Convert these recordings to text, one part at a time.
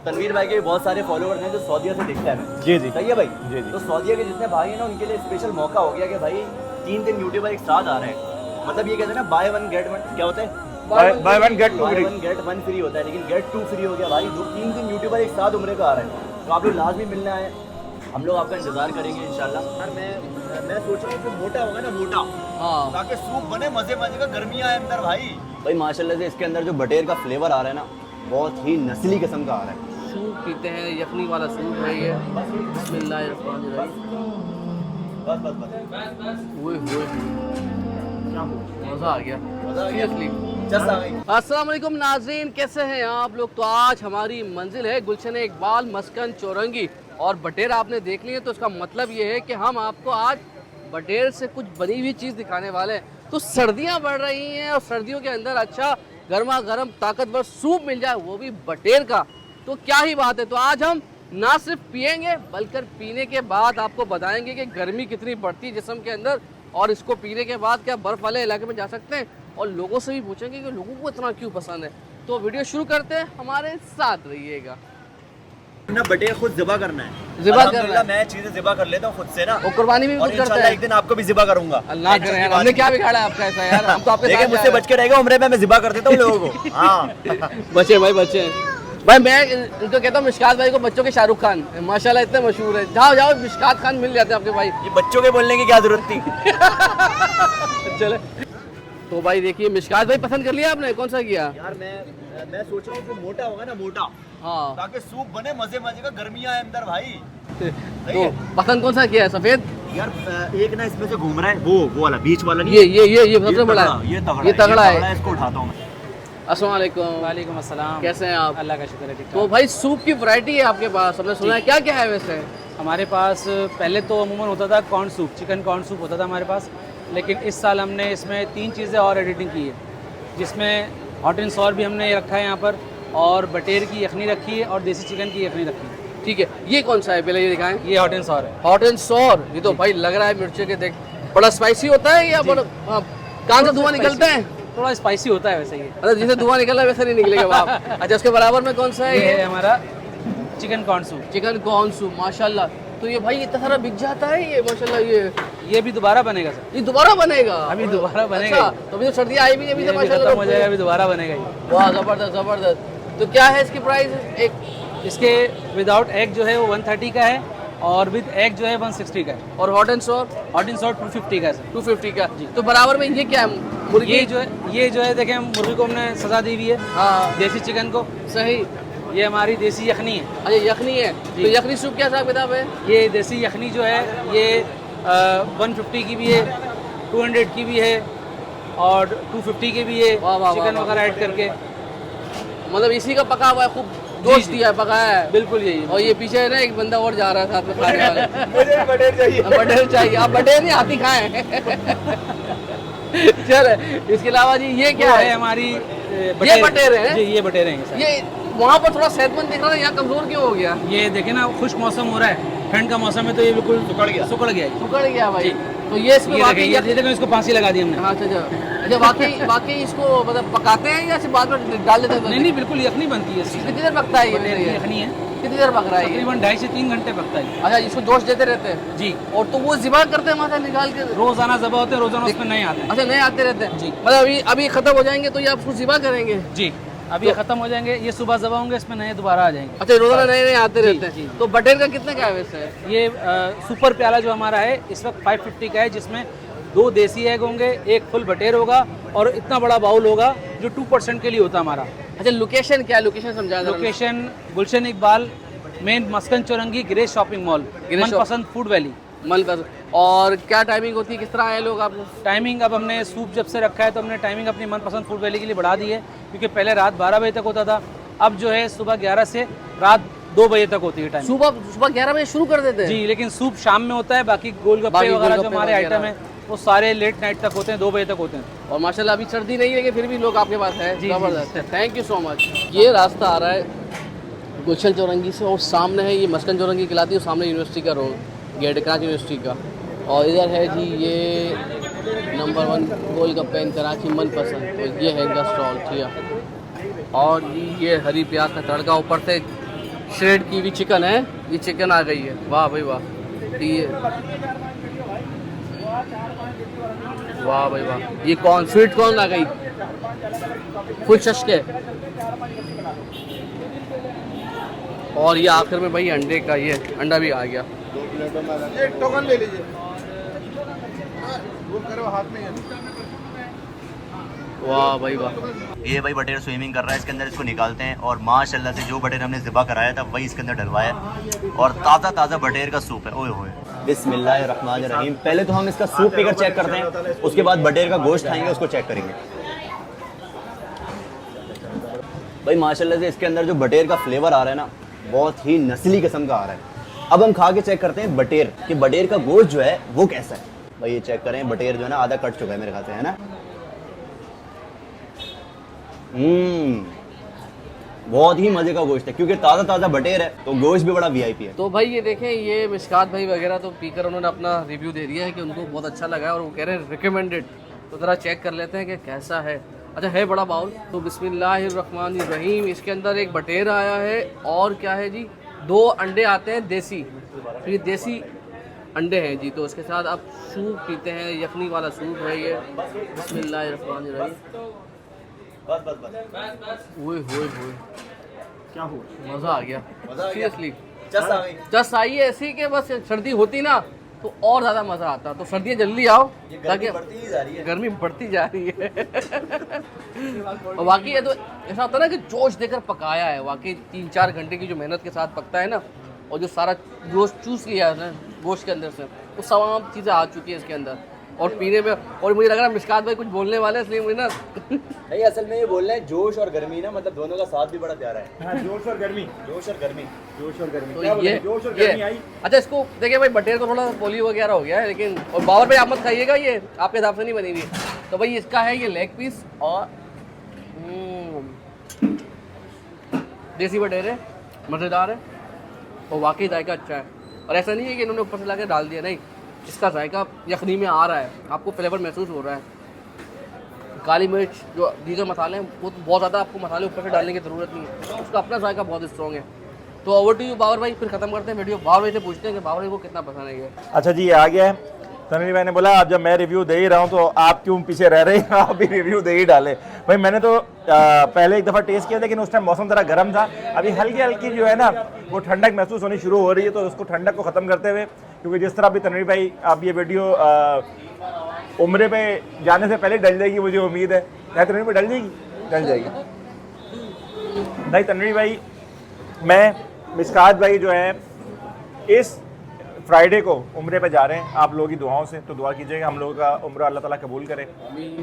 तनवीर भाई के बहुत सारे फॉलोअर्स हैं जो सऊदीया से दिखते हैं। जी जी सही है भाई। जी जी। तो सऊदीया के जितने भाई हैं ना उनके लिए स्पेशल मौका हो गया कि भाई 3 यूट्यूबर एक साथ आ रहे हैं। मतलब ये कहते हैं ना बाय वन गेट वन, क्या होता है? Buy one get two free. Get one free होता है, लेकिन गेट 2 फ्री हो गया भाई। 3 यूट्यूबर एक साथ उम्रे को आ रहे हैं, तो आप लोग लाजमी मिलने आए। हम लोग आपका इंतजार करेंगे इंशाल्लाह। यार मैं सोच रहा हूँ कि मोटा होगा ना, मोटा, हाँ ताकि सूप बने मजे मजे का, गर्मियाँ आए अंदर भाई। भाई माशाल्लाह से इसके अंदर जो बटेर का फ्लेवर आ रहा है ना, बहुत ही नस्ली किस्म का आ रहा है। सूप पीते हैं, यखनी वाला सूप है ये। बिस्मिल्लाहिर्रहमानिर्रहीम। बस ओए होए मज़ा आ गया। सीरियसली। अस्सलाम वालेकुम नाज़रीन, कैसे हैं आप लोग? तो आज हमारी मंजिल है गुलशन इकबाल मस्कन चौरंगी, और बटेर आपने देख ली है, तो इसका मतलब ये है कि हम आपको आज बटेर से कुछ बनी हुई चीज़ दिखाने वाले हैं। तो सर्दियां बढ़ रही हैं और सर्दियों के अंदर अच्छा गर्मा गर्म ताकतवर सूप मिल जाए, वो भी बटेर का, तो क्या ही बात है। तो आज हम ना सिर्फ पिएंगे बल्कि पीने के बाद आपको बताएंगे कि गर्मी कितनी पड़ती है जिस्म के अंदर, और इसको पीने के बाद क्या बर्फ़ वाले इलाके में जा सकते हैं, और लोगों से भी पूछेंगे कि लोगों को इतना क्यों पसंद है। तो वीडियो शुरू करते हैं, हमारे साथ रहिएगा। ना बटेर खुद ज़िबा करना है, ज़िबा करना है। मैं चीज़ें ज़िबा कर लेता हूँ खुद से ना, और कुर्बानी भी और खुद करते इंशाल्लाह हैं। एक दिन आपको भी ज़िबा करूंगा। अल्लाह करे यार, हमने क्या बिगाड़ा है आपका ऐसा यार? हम तो आपके देखिए साथ मुझसे बच के रहेगा, उम्रे में मैं ज़िबा कर देता हूँ लोगों को। हाँ बचे भाई, बचे भाई। मैं इनको कहता हूँ मिशकात भाई को बच्चों के शाहरुख खान, माशाल्लाह इतने मशहूर है। जाओ जाओ, मिशकात खान मिल जाते हैं आपके भाई। ये बच्चों के बोलने की क्या जरूरत थी? चले तो भाई देखिए, मिशकात भाई पसंद कर लिया आपने? कौन सा किया? यार मैं सोच रहा हूँ कि मोटा होगा ना, मोटा, हाँ ताकि सूप बने मजे मजे का, गर्मियाँ आए अंदर भाई। तो पसंद कौन सा किया है? सफेद? यार एक ना इसमें से घूम रहा है, वो वाला बीच वाला नहीं, ये सबसे बड़ा है। ये तगड़ा है, इसको उठाता हूँ मैं। अस्सलाम वालेकुम। वालेकुम अस्सलाम। कैसे हैं आप? अल्लाह का शुक्र है, ठीक तो भाई सूप की वैरायटी है आपके पास, हमने सुना है, क्या क्या है वैसे? हमारे पास पहले तो अमूमन होता था corn soup, chicken corn soup होता था हमारे पास, लेकिन इस साल हमने इसमें 3 चीज़ें और एडिटिंग की है, जिसमें हॉट एंड सॉर भी हमने रखा है यहाँ पर, और बटेर की यखनी रखी है, और देसी चिकन की यखनी रखी है। ठीक है, ये कौन सा है पहले ये दिखाएं? ये हॉट एंड सॉर है। हॉट एंड सॉर, ये तो भाई लग रहा है मिर्ची के देख बड़ा स्पाइसी होता है, या बड़ा कान से धुआं निकलता है? थोड़ा स्पाइसी होता है वैसे ये। मतलब जैसे धुआं निकल रहा है वैसे नहीं निकलेगा बाप। अच्छा, उसके बराबर में कौन सा है? ये ये है हमारा chicken corn soup. Chicken corn soup, माशाल्लाह। तो ये भाई इतना सारा बिक जाता है ये, माशाल्लाह। ये भी दोबारा बनेगा सर, ये दोबारा बनेगा? अभी दोबारा बनेगा। अच्छा, तो अभी तो सर्दी आई भी नहीं, अभी तो ये भी माशाल्लाह खत्म हो जाएगा, अभी दोबारा बनेगा ये। वाह, जबरदस्त जबरदस्त। तो क्या है इसकी प्राइस? एक इसके विदाउट एग जो है वो 130 का है, और विद एग जो है 160 का है, और hot and sour hot and sour 250 का है सर। 250 का जी। तो बराबर में ये क्या है? मुर्गी? ये जो है देखें, मुर्गी को हमने सजा दी हुई है, हाँ देसी चिकन को। सही। ये हमारी देसी यखनी है। अच्छा, यखनी है। तो यखनी सूप क्या हिसाब किताब है? ये देसी यखनी जो है ये 150 की भी है, 200 की भी है, और 250 की भी है, वाह, वाह, चिकन वाह, वगैरह ऐड करके। मतलब इसी का पका हुआ है, खूब दोस्त दिया है, पकाया है। बिल्कुल यही। और ये पीछे है ना एक बंदा और जा रहा है साथ में खाने वाला। मुझे भी बटेर चाहिए। बटेर चाहिए? आप बटेर नहीं, हाथी खाएं। चल, इसके अलावा जी ये क्या है? हमारी ये बटेर है? जी, ये बटेर हैं सर। ये वहाँ पर थोड़ा सेहतमंद दिख रहा था, यहाँ कमजोर क्यों हो गया? ये देखे ना, खुश्क मौसम हो रहा है, ठंड का मौसम है, तो ये बिल्कुल सुकड़ गया ये। सुकड़ गया भाई। तो ये इसमें ये वाकई देखें, ये देखो, इसको फांसी लगा दी हमने। हाँ, अच्छा, वाकई इसको मतलब पकाते हैं या सिर्फ बाद में डाल देते हैं? नहीं नहीं, बिल्कुल यखनी बनती है इसकी। कितनी देर पकता है ये? यखनी है, कितनी देर पक रहा है ये? तकरीबन 2.5 से 3 घंटे पकता है। अच्छा, इसको जोश देते रहते हैं जी, और तो वो ज़िबा करते हैं माथा निकाल के? रोजाना ज़बह होते हैं, रोजाना उसमें नए आते हैं। अच्छा, नए आते रहते हैं जी। मतलब अभी खत्म हो जाएंगे तो ये आप उसको ज़िबा करेंगे? जी, अभी ये खत्म हो जाएंगे, ये सुबह ज़बह होंगे, इसमें नए दोबारा आ जाएंगे। अच्छा, रोजाना नए नए आते रहते जी। हैं। तो बटेर का कितने का है वैसे? ये सुपर प्याला जो हमारा है इस वक्त 550 का है, जिसमें 2 देसी एग होंगे, 1 फुल बटेर होगा, और इतना बड़ा बाउल होगा जो 2% के लिए होता है हमारा। अच्छा, लोकेशन क्या है? लोकेशन समझा दो। Location Gulshan Iqbal, main Maskan Chowrangi, grace shopping mall, Manpasand food valley. मन कर। और क्या टाइमिंग होती है, किस तरह आए लोग आपको? टाइमिंग अब हमने सूप जब से रखा है तो हमने टाइमिंग अपनी मनपसंद फूड वैली के लिए बढ़ा दी है, क्योंकि पहले रात 12 बजे तक होता था, अब जो है सुबह 11 से रात 2 बजे तक होती है टाइम। सुबह 11 बजे शुरू कर देते हैं? जी, लेकिन सूप शाम में होता है, बाकी गोलगप्पे वगैरह जो हमारे आइटम है वो सारे लेट नाइट तक होते हैं, 2 बजे तक होते हैं। और माशाल्लाह अभी सर्दी नहीं है, फिर भी लोग आपके पास है। जी, जबरदस्त है, थैंक यू सो मच। ये रास्ता आ रहा है गुलशन चौरंगी से, और सामने है ये मस्कन चौरंगी खिलाती है, सामने यूनिवर्सिटी का रोड, गेट कराची यूनिवर्सिटी का, और इधर है जी ये नंबर 1 गोलगप्पे इन कराची मनपसंद। तो ये है इनका स्टॉल, ठीक है। और जी ये हरी प्याज का तड़का, ऊपर से श्रेड की हुई चिकन है, ये चिकन आ गई है, वाह भाई वाह। ये वाह भाई वाह, ये कौन स्वीट कॉर्न आ गई फुल शश के। और ये आखिर में भाई अंडे का, ये अंडा भी आ गया। एक टोकन ले लीजिए, वो करो हाथ में। वाह भाई वाह। ये भाई बटेर स्विमिंग कर रहा है इसके अंदर, इसको निकालते हैं और माशाल्लाह से जो बटेर हमने ज़िबा कराया था वही इसके अंदर डलवाया है और ताज़ा ताज़ा बटेर का सूप है। ओए होए बिस्मिल्लाहिर्रहमानिर्रहीम। पहले तो हम इसका सूप पीकर चेक करते हैं, उसके बाद बटेर का गोश्त खाएंगे, उसको चेक करेंगे। भाई माशाल्लाह से इसके अंदर जो बटेर का फ्लेवर आ रहा है ना, बहुत ही नस्ली किस्म का आ रहा है। अब हम खा के चेक करते हैं बटेर कि बटेर का गोश्त जो है वो कैसा है। भाई ये चेक करें, बटेर जो है ना आधा कट चुका है मेरे ख्याल से, है ना। बहुत ही मजे का गोश्त है क्योंकि ताज़ा ताज़ा बटेर है तो गोश्त भी बड़ा वीआईपी है। तो भाई ये देखें, ये मिशकात भाई वगैरह तो पीकर उन्होंने अपना रिव्यू दे दिया है कि उनको बहुत अच्छा लगा है और वो कह रहे हैं रिकमेंडेड। तो ज़रा चेक कर लेते हैं कि कैसा है। अच्छा है बड़ा बाउल। तो बिस्मिल्लाहिर्रहमानिर्रहीम, इसके अंदर एक बटेर आया है और क्या है जी, 2 अंडे आते हैं देसी, तो ये देसी अंडे हैं जी। तो इसके साथ आप सूप पीते हैं, यखनी वाला सूप है ये। बिस्मिल्लाहिर्रहमानिर्रहीम। ओए होए होए, क्या हुआ? मज़ा आ गया सीरियसली। जस्ट जस्ट आई है ऐसी कि बस सर्दी होती ना तो और ज़्यादा मज़ा आता। तो सर्दियाँ जल्दी आओ ताकि गर्मी बढ़ती जा रही है। और वाकई है तो ऐसा होता है ना कि जोश देकर पकाया है, वाकई 3-4 घंटे की जो मेहनत के साथ पकता है ना, और जो सारा जोश चूस लिया है ना गोश्त के अंदर से, वो तमाम चीज़ें आ चुकी है इसके अंदर और पीने में। और मुझे लग रहा है मिशकात भाई कुछ बोलने वाले हैं, इसलिए मुझे ना नहीं, असल में ये बोल रहे हैं जोश और गर्मी ना, मतलब दोनों का साथ भी बड़ा प्यारा है। हाँ, जोश और गर्मी, जोश और गर्मी, जोश और गर्मी। तो क्या बोले? ये जोश और गर्मी ये आई। अच्छा इसको देखिए भाई, बटेर तो थोड़ा पोलियो वगैरह हो गया है, लेकिन और बावर भाई आप मत खाइएगा, ये आपके हिसाब से नहीं बनी हुई। तो भाई इसका है ये लेग पीस और देसी बटेर है, मज़ेदार है और वाकई जायका अच्छा है। और ऐसा नहीं है कि इन्होंने ऊपर से ला के डाल दिया, नहीं, इसका जायका यखनी में आ रहा है, आपको फ्लेवर महसूस हो रहा है। काली मिर्च जो दीगर मसाले हैं वो तो बहुत ज़्यादा आपको मसाले ऊपर से डालने की ज़रूरत नहीं है, उसका अपना जायका बहुत स्ट्रॉन्ग है। तो ओवर टू यू बाबर भाई, फिर ख़त्म करते हैं वीडियो। बाबर भाई से पूछते हैं कि बाबर भाई को कितना पसंद है ये। अच्छा जी, ये आ गया है। तनवीर भाई ने बोला अब जब मैं रिव्यू दे ही रहा हूँ तो आप क्यों पीछे रह रहे हैं, आप भी रिव्यू दे ही डाले। भाई मैंने तो पहले एक दफ़ा टेस्ट किया, लेकिन उस टाइम मौसम ज़रा गर्म था। अभी हल्की हल्की जो है ना वो ठंडक महसूस होनी शुरू हो रही है, तो उसको ठंडक को ख़त्म करते हुए, क्योंकि जिस तरह भी तनवीर भाई आप ये वीडियो उम्रे पे जाने से पहले डल जाएगी, मुझे उम्मीद है। नहीं तनवीर भाई डल जाएगी, डल जाएगी। नहीं तनवीर भाई, मैं मिशकात भाई जो है इस फ्राइडे को उम्रे पे जा रहे हैं आप लोगों की दुआओं से, तो दुआ कीजिएगा हम लोगों का उम्रा अल्लाह ताला कबूल करे।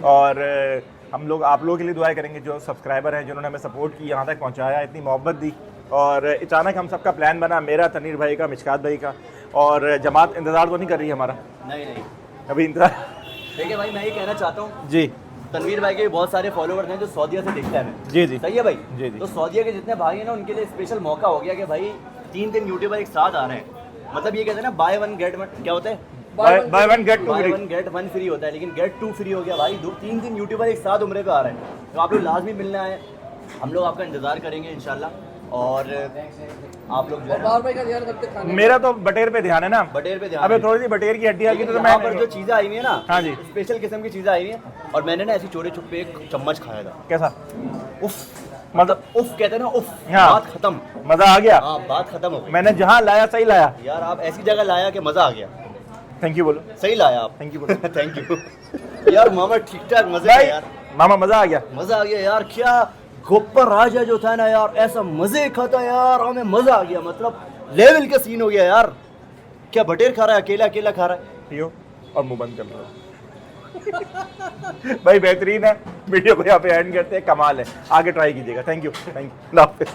और हम लोग आप लोगों के लिए दुआएं करेंगे जो सब्सक्राइबर हैं, जिन्होंने हमें सपोर्ट की, यहाँ तक पहुँचाया, इतनी मोहब्बत दी। और अचानक हम सबका प्लान बना, मेरा, तनवीर भाई का, मिशकात भाई का, और जमात इंतज़ार तो नहीं कर रही है हमारा। नहीं अभी इंतज़ार। देखिए भाई, मैं ये कहना चाहता हूँ, जी तनवीर भाई के बहुत सारे फॉलोवर्स हैं जो सऊदीया से दिखते हैं। जी जी सही है भाई। जी जी। तो सऊदीया के जितने भाई हैं ना, उनके लिए स्पेशल मौका हो गया कि भाई 3 यूट्यूबर एक साथ आ रहे हैं। मतलब ये कहते हैं ना बाय वन गेट वन, क्या होता है, buy one get two buy free. One get one free होता है, लेकिन गेट 2 फ्री हो गया भाई। 3 यूट्यूबर एक साथ उम्रे पे आ रहे हैं, तो आप लोग लाजमी मिलने आए, हम लोग आपका इंतजार करेंगे इंशाल्लाह। और आप लोग जो है बाबर भाई का ध्यान रखते खाने। मेरा तो बटेर पे ध्यान है ना, बटेर पे ध्यान अबे है। थोड़ी सी बटेर की हड्डी आ गई तो यहाँ मैं पर जो चीज़ें आई हुई है ना, हाँ जी, स्पेशल किस्म की चीज़ें आई हुई हैं, और मैंने ना ऐसी चोरी छुपे एक चम्मच खाया था। कैसा उफ, मतलब उफ कहते हैं ना, उफ, हाँ। बात खत्म, मज़ा आ गया। हाँ बात खत्म हो गई। मैंने जहाँ लाया सही लाया। यार आप ऐसी जगह लाया कि मज़ा आ गया। थैंक यू बोलो। सही लाया आप। थैंक यू बोलो। थैंक यू यार, मामा ठीक ठाक मज़े भाई है यार, मामा मज़ा आ गया। मज़ा आ गया यार। क्या गोपर राजा जो था ना यार, ऐसा मज़े का था यार, हमें मज़ा आ गया, मतलब लेवल का सीन हो गया यार। क्या बटेर खा रहा है, अकेला अकेला खा रहा है। पियो और मुंह बंद कर लो। भाई बेहतरीन है, वीडियो को यहाँ पे एंड करते हैं, कमाल है, आगे ट्राई कीजिएगा। Thank you, thank you.